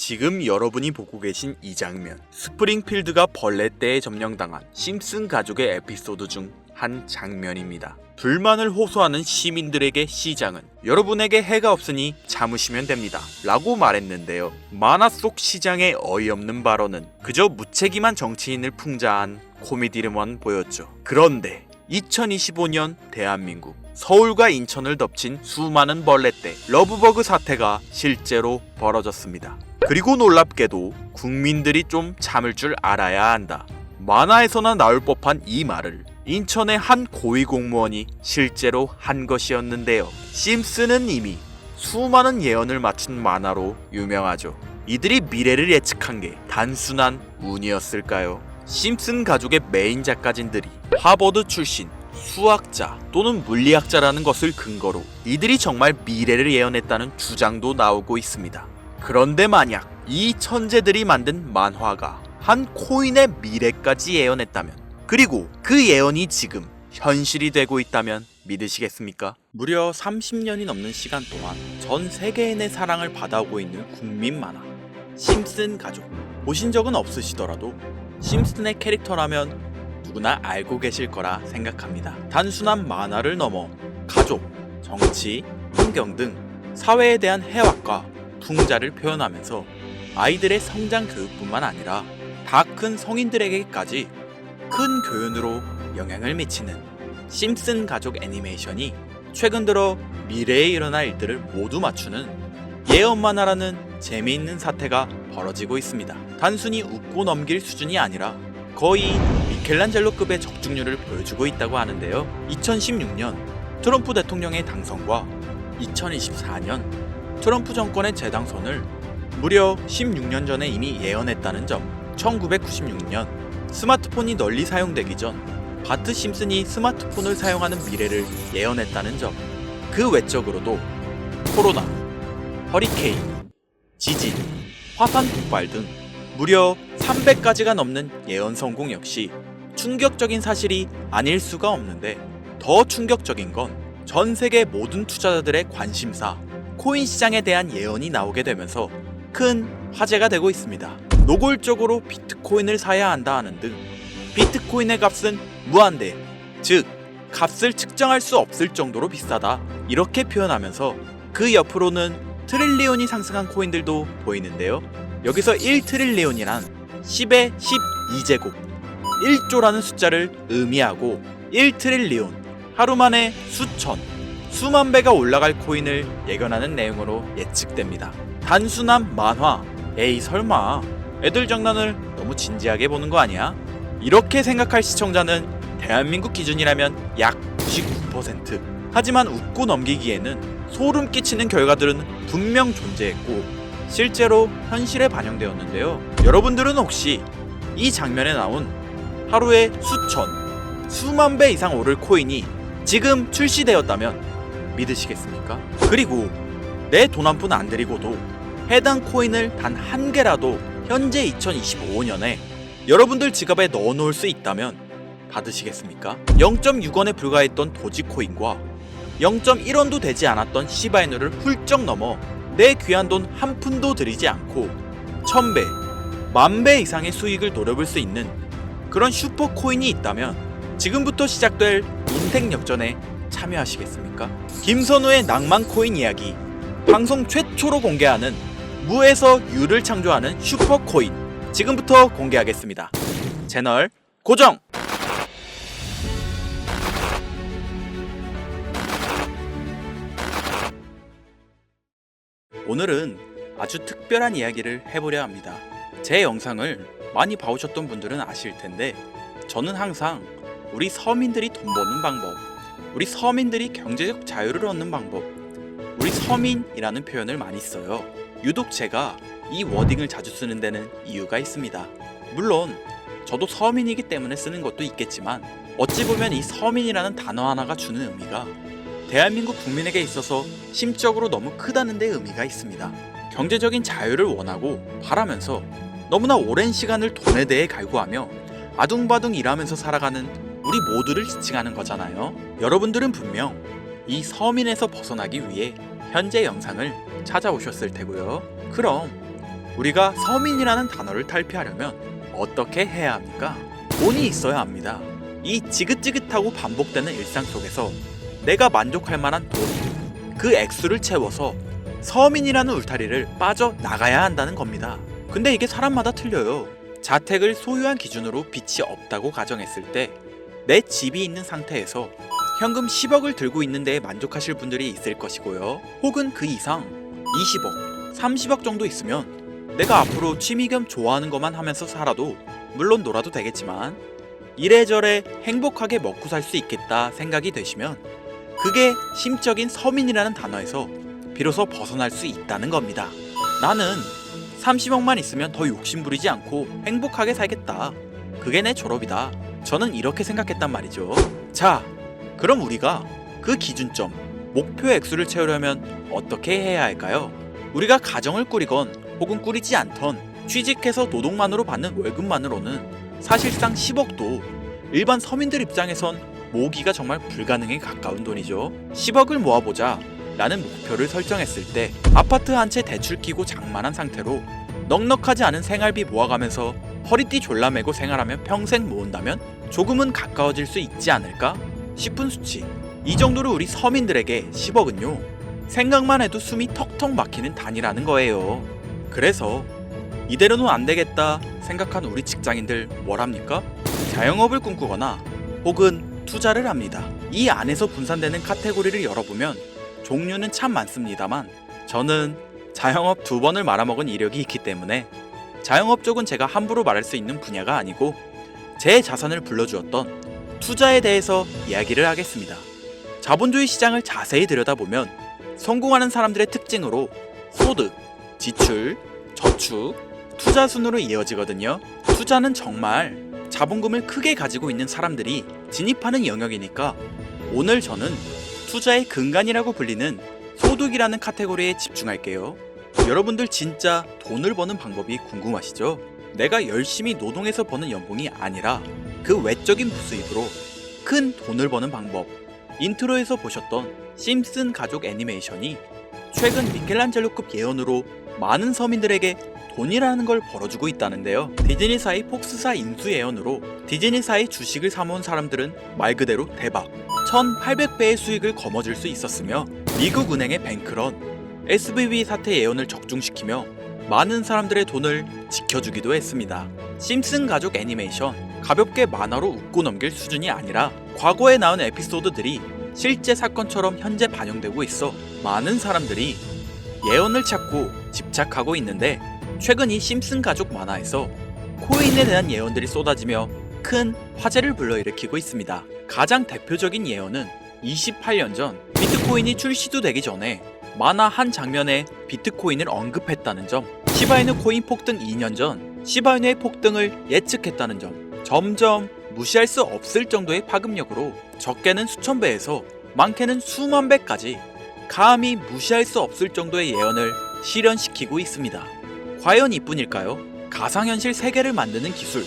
지금 여러분이 보고 계신 이 장면, 스프링필드가 벌레떼에 점령당한 심슨 가족의 에피소드 중 한 장면입니다. 불만을 호소하는 시민들에게 시장은 여러분에게 해가 없으니 참으시면 됩니다 라고 말했는데요. 만화 속 시장의 어이없는 발언은 그저 무책임한 정치인을 풍자한 코미디를만 보였죠. 그런데 2025년 대한민국, 서울과 인천을 덮친 수많은 벌레떼 러브버그 사태가 실제로 벌어졌습니다. 그리고 놀랍게도 국민들이 좀 참을 줄 알아야 한다. 만화에서나 나올 법한 이 말을 인천의 한 고위공무원이 실제로 한 것이었는데요. 심슨은 이미 수많은 예언을 마친 만화로 유명하죠. 이들이 미래를 예측한 게 단순한 운이었을까요? 심슨 가족의 메인 작가진들이 하버드 출신 수학자 또는 물리학자라는 것을 근거로 이들이 정말 미래를 예언했다는 주장도 나오고 있습니다. 그런데 만약 이 천재들이 만든 만화가 한 코인의 미래까지 예언했다면, 그리고 그 예언이 지금 현실이 되고 있다면 믿으시겠습니까? 무려 30년이 넘는 시간 동안 전 세계인의 사랑을 받아오고 있는 국민 만화 심슨 가족, 보신 적은 없으시더라도 심슨의 캐릭터라면 누구나 알고 계실 거라 생각합니다. 단순한 만화를 넘어 가족, 정치, 환경 등 사회에 대한 해악과 풍자를 표현하면서 아이들의 성장 교육뿐만 아니라 다 큰 성인들에게까지 큰 교훈으로 영향을 미치는 심슨 가족 애니메이션이 최근 들어 미래에 일어날 일들을 모두 맞추는 예언 만화라는 재미있는 사태가 벌어지고 있습니다. 단순히 웃고 넘길 수준이 아니라 거의 미켈란젤로급의 적중률을 보여주고 있다고 하는데요. 2016년 트럼프 대통령의 당선과 2024년 트럼프 정권의 재당선을 무려 16년 전에 이미 예언했다는 점, 1996년 스마트폰이 널리 사용되기 전 바트 심슨이 스마트폰을 사용하는 미래를 예언했다는 점, 그 외적으로도 코로나, 허리케인, 지진, 화산 폭발 등 무려 300가지가 넘는 예언 성공 역시 충격적인 사실이 아닐 수가 없는데, 더 충격적인 건 전 세계 모든 투자자들의 관심사, 코인 시장에 대한 예언이 나오게 되면서 큰 화제가 되고 있습니다. 노골적으로 비트코인을 사야 한다 하는 등 비트코인의 값은 무한대, 즉 값을 측정할 수 없을 정도로 비싸다, 이렇게 표현하면서 그 옆으로는 트릴리온이 상승한 코인들도 보이는데요. 여기서 1트릴리온이란 10의 12제곱 1조라는 숫자를 의미하고 1트릴리온, 하루 만에 수천, 수만 배가 올라갈 코인을 예견하는 내용으로 예측됩니다. 단순한 만화, 에이 설마 애들 장난을 너무 진지하게 보는 거 아니야? 이렇게 생각할 시청자는 대한민국 기준이라면 약 99%. 하지만 웃고 넘기기에는 소름 끼치는 결과들은 분명 존재했고 실제로 현실에 반영되었는데요. 여러분들은 혹시 이 장면에 나온 하루에 수천, 수만 배 이상 오를 코인이 지금 출시되었다면 믿으시겠습니까? 그리고 내 돈 한 푼 안 들이고도 해당 코인을 단 한 개라도 현재 2025년에 여러분들 지갑에 넣어놓을 수 있다면 받으시겠습니까? 0.6원에 불과했던 도지코인과 0.1원도 되지 않았던 시바이누를 훌쩍 넘어 내 귀한 돈 한 푼도 들이지 않고 1000배, 10,000배 이상의 수익을 노려볼 수 있는 그런 슈퍼코인이 있다면 지금부터 시작될 인생 역전에 참여하시겠습니까? 김선우의 낭만코인 이야기, 방송 최초로 공개하는 무에서 유를 창조하는 슈퍼코인, 지금부터 공개하겠습니다. 채널 고정! 오늘은 아주 특별한 이야기를 해보려 합니다. 제 영상을 많이 봐오셨던 분들은 아실 텐데, 저는 항상 우리 서민들이 돈 버는 방법, 우리 서민들이 경제적 자유를 얻는 방법, 우리 서민이라는 표현을 많이 써요. 유독 제가 이 워딩을 자주 쓰는 데는 이유가 있습니다. 물론 저도 서민이기 때문에 쓰는 것도 있겠지만, 어찌 보면 이 서민이라는 단어 하나가 주는 의미가 대한민국 국민에게 있어서 심적으로 너무 크다는 데 의미가 있습니다. 경제적인 자유를 원하고 바라면서 너무나 오랜 시간을 돈에 대해 갈구하며 아둥바둥 일하면서 살아가는 우리 모두를 지칭하는 거잖아요. 여러분들은 분명 이 서민에서 벗어나기 위해 현재 영상을 찾아오셨을 테고요. 그럼 우리가 서민이라는 단어를 탈피하려면 어떻게 해야 합니까? 돈이 있어야 합니다. 이 지긋지긋하고 반복되는 일상 속에서 내가 만족할 만한 돈, 그 액수를 채워서 서민이라는 울타리를 빠져나가야 한다는 겁니다. 근데 이게 사람마다 틀려요. 자택을 소유한 기준으로 빚이 없다고 가정했을 때 내 집이 있는 상태에서 현금 10억을 들고 있는 데에 만족하실 분들이 있을 것이고요. 혹은 그 이상 20억, 30억 정도 있으면 내가 앞으로 취미 겸 좋아하는 것만 하면서 살아도 물론 놀아도 되겠지만 이래저래 행복하게 먹고 살 수 있겠다 생각이 되시면 그게 심적인 서민이라는 단어에서 비로소 벗어날 수 있다는 겁니다. 나는 30억만 있으면 더 욕심부리지 않고 행복하게 살겠다. 그게 내 졸업이다. 저는 이렇게 생각했단 말이죠. 자, 그럼 우리가 그 기준점, 목표 액수를 채우려면 어떻게 해야 할까요? 우리가 가정을 꾸리건 혹은 꾸리지 않던 취직해서 노동만으로 받는 월급만으로는 사실상 10억도 일반 서민들 입장에선 모으기가 정말 불가능에 가까운 돈이죠. 10억을 모아보자 라는 목표를 설정했을 때 아파트 한 채 대출 끼고 장만한 상태로 넉넉하지 않은 생활비 모아가면서 허리띠 졸라매고 생활하며 평생 모은다면 조금은 가까워질 수 있지 않을까 싶은 수치. 이 정도로 우리 서민들에게 10억은요 생각만 해도 숨이 턱턱 막히는 단위라는 거예요. 그래서 이대로는 안 되겠다 생각한 우리 직장인들 뭘 합니까? 자영업을 꿈꾸거나 혹은 투자를 합니다. 이 안에서 분산되는 카테고리를 열어보면 종류는 참 많습니다만 저는 자영업 2번을 말아먹은 이력이 있기 때문에 자영업 쪽은 제가 함부로 말할 수 있는 분야가 아니고 제 자산을 불러주었던 투자에 대해서 이야기를 하겠습니다. 자본주의 시장을 자세히 들여다보면 성공하는 사람들의 특징으로 소득, 지출, 저축, 투자 순으로 이어지거든요. 투자는 정말 자본금을 크게 가지고 있는 사람들이 진입하는 영역이니까 오늘 저는 투자의 근간이라고 불리는 소득이라는 카테고리에 집중할게요. 여러분들 진짜 돈을 버는 방법이 궁금하시죠? 내가 열심히 노동해서 버는 연봉이 아니라 그 외적인 부수입으로 큰 돈을 버는 방법. 인트로에서 보셨던 심슨 가족 애니메이션이 최근 미켈란젤로급 예언으로 많은 서민들에게 돈이라는 걸 벌어주고 있다는데요. 디즈니사의 폭스사 인수 예언으로 디즈니사의 주식을 사모은 사람들은 말 그대로 대박 1800배의 수익을 거머쥘 수 있었으며 미국 은행의 뱅크런, SVB 사태 예언을 적중시키며 많은 사람들의 돈을 지켜주기도 했습니다. 심슨 가족 애니메이션 가볍게 만화로 웃고 넘길 수준이 아니라 과거에 나온 에피소드들이 실제 사건처럼 현재 반영되고 있어 많은 사람들이 예언을 찾고 집착하고 있는데 최근 이 심슨 가족 만화에서 코인에 대한 예언들이 쏟아지며 큰 화제를 불러일으키고 있습니다. 가장 대표적인 예언은 28년 전 비트코인이 출시도 되기 전에 만화 한 장면에 비트코인을 언급했다는 점, 시바이누 코인 폭등 2년 전 시바이누의 폭등을 예측했다는 점, 점점 무시할 수 없을 정도의 파급력으로 적게는 수천 배에서 많게는 수만 배까지 감히 무시할 수 없을 정도의 예언을 실현시키고 있습니다. 과연 이뿐일까요? 가상현실 세계를 만드는 기술,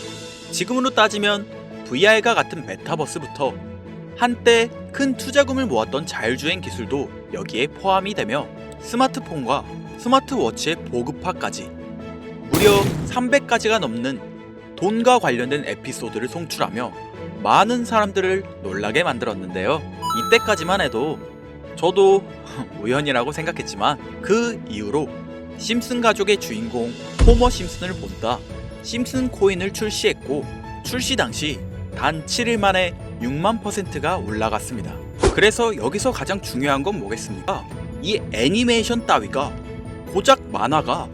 지금으로 따지면 VR과 같은 메타버스부터 한때 큰 투자금을 모았던 자율주행 기술도 여기에 포함이 되며 스마트폰과 스마트워치의 보급화까지 무려 300가지가 넘는 돈과 관련된 에피소드를 송출하며 많은 사람들을 놀라게 만들었는데요. 이때까지만 해도 저도 우연이라고 생각했지만 그 이후로 심슨 가족의 주인공 호머 심슨을 본다 심슨 코인을 출시했고 출시 당시 단 7일 만에 6만%가 올라갔습니다. 그래서 여기서 가장 중요한 건 뭐겠습니까? 이 애니메이션 따위가 고작 만화가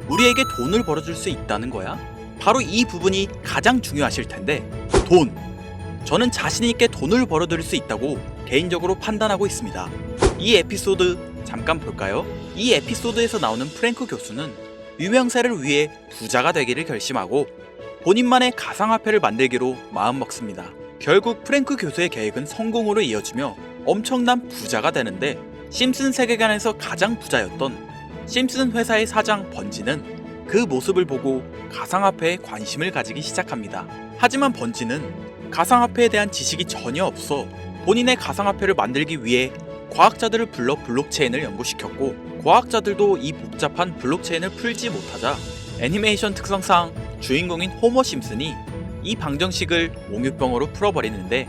우리에게 돈을 벌어줄 수 있다는 거야? 바로 이 부분이 가장 중요하실 텐데 돈! 저는 자신있게 돈을 벌어들일 수 있다고 개인적으로 판단하고 있습니다. 이 에피소드 잠깐 볼까요? 이 에피소드에서 나오는 프랭크 교수는 유명세를 위해 부자가 되기를 결심하고 본인만의 가상화폐를 만들기로 마음먹습니다. 결국 프랭크 교수의 계획은 성공으로 이어지며 엄청난 부자가 되는데 심슨 세계관에서 가장 부자였던 심슨 회사의 사장 번지는 그 모습을 보고 가상화폐에 관심을 가지기 시작합니다. 하지만 번지는 가상화폐에 대한 지식이 전혀 없어 본인의 가상화폐를 만들기 위해 과학자들을 불러 블록체인을 연구시켰고 과학자들도 이 복잡한 블록체인을 풀지 못하자 애니메이션 특성상 주인공인 호머 심슨이 이 방정식을 몽유병으로 풀어버리는데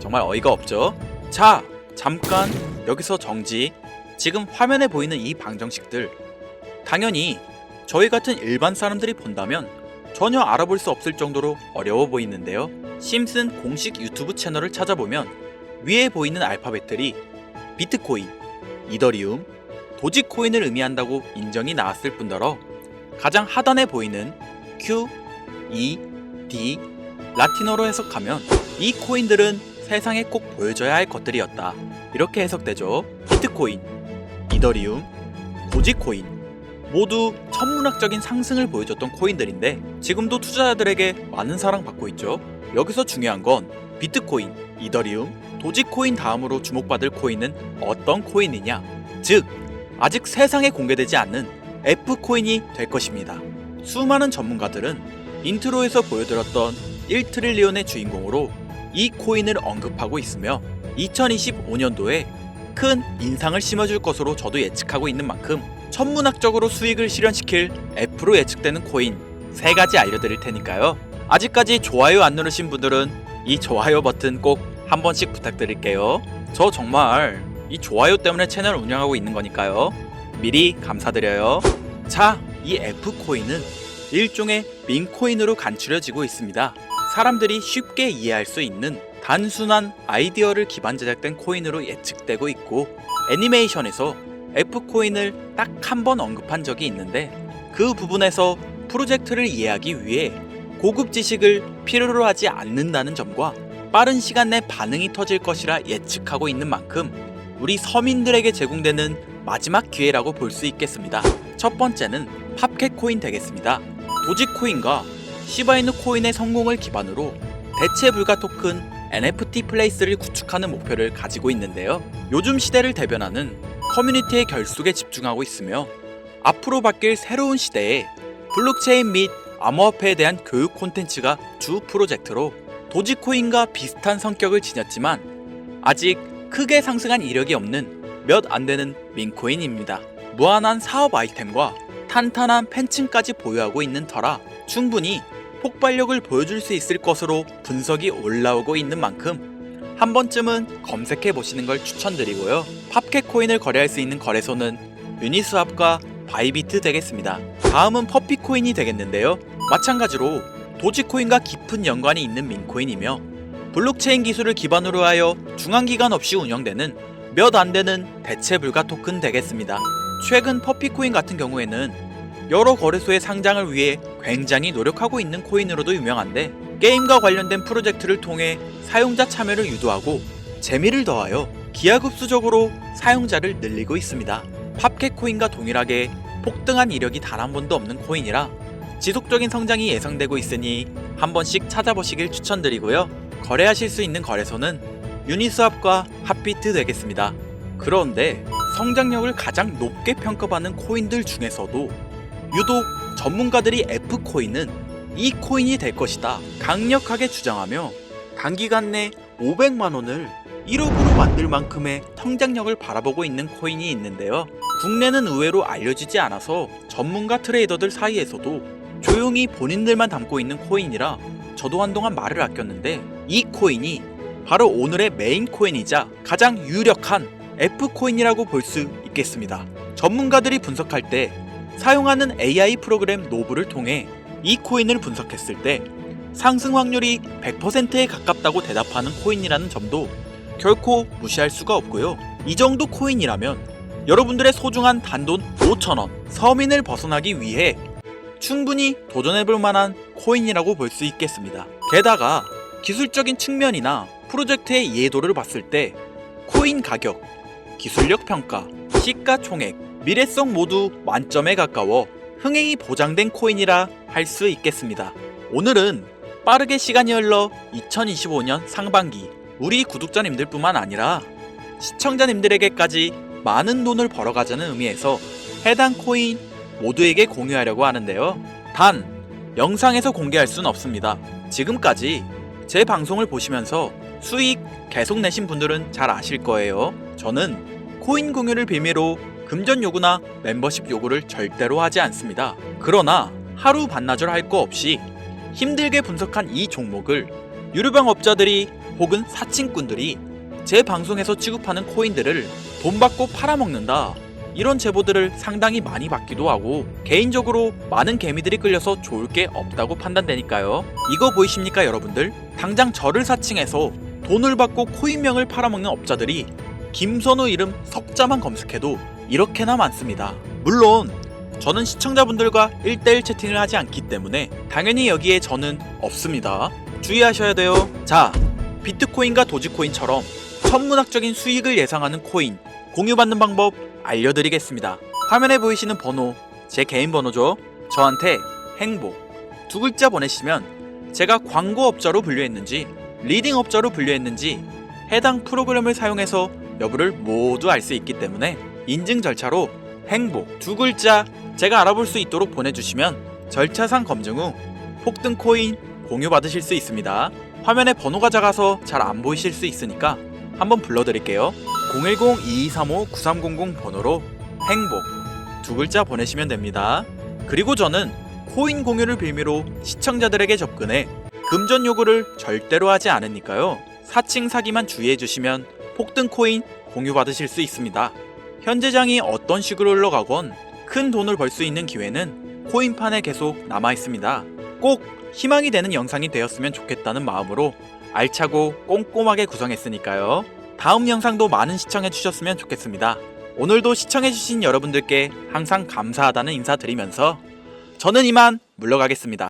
정말 어이가 없죠. 자, 잠깐 여기서 정지. 지금 화면에 보이는 이 방정식들, 당연히 저희 같은 일반 사람들이 본다면 전혀 알아볼 수 없을 정도로 어려워 보이는데요. 심슨 공식 유튜브 채널을 찾아보면 위에 보이는 알파벳들이 비트코인, 이더리움, 도지코인을 의미한다고 인정이 나왔을 뿐더러 가장 하단에 보이는 Q, E, D, 라틴어로 해석하면 이 코인들은 세상에 꼭 보여줘야 할 것들이었다. 이렇게 해석되죠. 비트코인, 이더리움, 도지코인 모두 천문학적인 상승을 보여줬던 코인들인데 지금도 투자자들에게 많은 사랑받고 있죠. 여기서 중요한 건 비트코인, 이더리움, 도지코인 다음으로 주목받을 코인은 어떤 코인이냐, 즉 아직 세상에 공개되지 않는 F코인이 될 것입니다. 수많은 전문가들은 인트로에서 보여드렸던 1트릴리온의 주인공으로 이 코인을 언급하고 있으며 2025년도에 큰 인상을 심어줄 것으로 저도 예측하고 있는 만큼 천문학적으로 수익을 실현시킬 F로 예측되는 코인 3가지 알려드릴 테니까요. 아직까지 좋아요 안 누르신 분들은 이 좋아요 버튼 꼭 한 번씩 부탁드릴게요. 저 정말 이 좋아요 때문에 채널 운영하고 있는 거니까요. 미리 감사드려요. 자, 이 F코인은 일종의 밈코인으로 간추려지고 있습니다. 사람들이 쉽게 이해할 수 있는 단순한 아이디어를 기반 제작된 코인으로 예측되고 있고 애니메이션에서 F코인을 딱 한 번 언급한 적이 있는데 그 부분에서 프로젝트를 이해하기 위해 고급 지식을 필요로 하지 않는다는 점과 빠른 시간 내 반응이 터질 것이라 예측하고 있는 만큼 우리 서민들에게 제공되는 마지막 기회라고 볼 수 있겠습니다. 첫 번째는 팝캣코인 되겠습니다. 도지코인과 시바이누 코인의 성공을 기반으로 대체 불가 토큰 NFT 플레이스를 구축하는 목표를 가지고 있는데요. 요즘 시대를 대변하는 커뮤니티의 결속에 집중하고 있으며 앞으로 바뀔 새로운 시대에 블록체인 및 암호화폐에 대한 교육 콘텐츠가 주 프로젝트로 도지코인과 비슷한 성격을 지녔지만 아직 크게 상승한 이력이 없는 몇 안 되는 밈코인입니다. 무한한 사업 아이템과 탄탄한 팬층까지 보유하고 있는 터라 충분히 폭발력을 보여줄 수 있을 것으로 분석이 올라오고 있는 만큼 한 번쯤은 검색해 보시는 걸 추천드리고요. 팝캣코인을 거래할 수 있는 거래소는 유니스왑과 바이비트 되겠습니다. 다음은 퍼피코인이 되겠는데요. 마찬가지로 도지코인과 깊은 연관이 있는 밈코인이며 블록체인 기술을 기반으로 하여 중앙기관 없이 운영되는 몇 안 되는 대체 불가 토큰 되겠습니다. 최근 퍼피코인 같은 경우에는 여러 거래소의 상장을 위해 굉장히 노력하고 있는 코인으로도 유명한데 게임과 관련된 프로젝트를 통해 사용자 참여를 유도하고 재미를 더하여 기하급수적으로 사용자를 늘리고 있습니다. 팝캣코인과 동일하게 폭등한 이력이 단 한 번도 없는 코인이라 지속적인 성장이 예상되고 있으니 한 번씩 찾아보시길 추천드리고요. 거래하실 수 있는 거래소는 유니스왑과 핫비트 되겠습니다. 그런데 성장력을 가장 높게 평가받는 코인들 중에서도 유독 전문가들이 F코인은 이 코인이 될 것이다 강력하게 주장하며 단기간 내 500만원을 1억으로 만들 만큼의 성장력을 바라보고 있는 코인이 있는데요. 국내는 의외로 알려지지 않아서 전문가 트레이더들 사이에서도 조용히 본인들만 담고 있는 코인이라 저도 한동안 말을 아꼈는데 이 코인이 바로 오늘의 메인 코인이자 가장 유력한 F코인이라고 볼 수 있겠습니다. 전문가들이 분석할 때 사용하는 AI 프로그램 노브를 통해 이 코인을 분석했을 때 상승 확률이 100%에 가깝다고 대답하는 코인이라는 점도 결코 무시할 수가 없고요. 이 정도 코인이라면 여러분들의 소중한 단돈 5,000원 서민을 벗어나기 위해 충분히 도전해볼 만한 코인이라고 볼 수 있겠습니다. 게다가 기술적인 측면이나 프로젝트의 이해도를 봤을 때 코인 가격, 기술력 평가, 시가총액, 미래성 모두 만점에 가까워 흥행이 보장된 코인이라 할 수 있겠습니다. 오늘은 빠르게 시간이 흘러 2025년 상반기 우리 구독자님들 뿐만 아니라 시청자님들에게까지 많은 돈을 벌어가자는 의미에서 해당 코인 모두에게 공유하려고 하는데요. 단 영상에서 공개할 순 없습니다. 지금까지 제 방송을 보시면서 수익 계속 내신 분들은 잘 아실 거예요. 저는 코인 공유를 빌미로 금전 요구나 멤버십 요구를 절대로 하지 않습니다. 그러나 하루 반나절 할 거 없이 힘들게 분석한 이 종목을 유료병업자들이 혹은 사칭꾼들이 제 방송에서 취급하는 코인들을 돈 받고 팔아먹는다, 이런 제보들을 상당히 많이 받기도 하고 개인적으로 많은 개미들이 끌려서 좋을 게 없다고 판단되니까요. 이거 보이십니까 여러분들? 당장 저를 사칭해서 돈을 받고 코인명을 팔아먹는 업자들이 김선우 이름 석자만 검색해도 이렇게나 많습니다. 물론 저는 시청자분들과 1대1 채팅을 하지 않기 때문에 당연히 여기에 저는 없습니다. 주의하셔야 돼요. 자, 비트코인과 도지코인처럼 천문학적인 수익을 예상하는 코인 공유받는 방법 알려드리겠습니다. 화면에 보이시는 번호 제 개인 번호죠. 저한테 행복 두 글자 보내시면 제가 광고업자로 분류했는지 리딩업자로 분류했는지 해당 프로그램을 사용해서 여부를 모두 알 수 있기 때문에 인증 절차로 행복 두 글자 제가 알아볼 수 있도록 보내주시면 절차상 검증 후 폭등 코인 공유 받으실 수 있습니다. 화면에 번호가 작아서 잘 안 보이실 수 있으니까 한번 불러드릴게요. 010-2235-9300 번호로 행복 두 글자 보내시면 됩니다. 그리고 저는 코인 공유를 빌미로 시청자들에게 접근해 금전 요구를 절대로 하지 않으니까요. 사칭 사기만 주의해 주시면 폭등 코인 공유 받으실 수 있습니다. 현재장이 어떤 식으로 흘러가건 큰 돈을 벌 수 있는 기회는 코인판에 계속 남아 있습니다. 꼭 희망이 되는 영상이 되었으면 좋겠다는 마음으로 알차고 꼼꼼하게 구성했으니까요. 다음 영상도 많은 시청해 주셨으면 좋겠습니다. 오늘도 시청해 주신 여러분들께 항상 감사하다는 인사 드리면서 저는 이만 물러가겠습니다.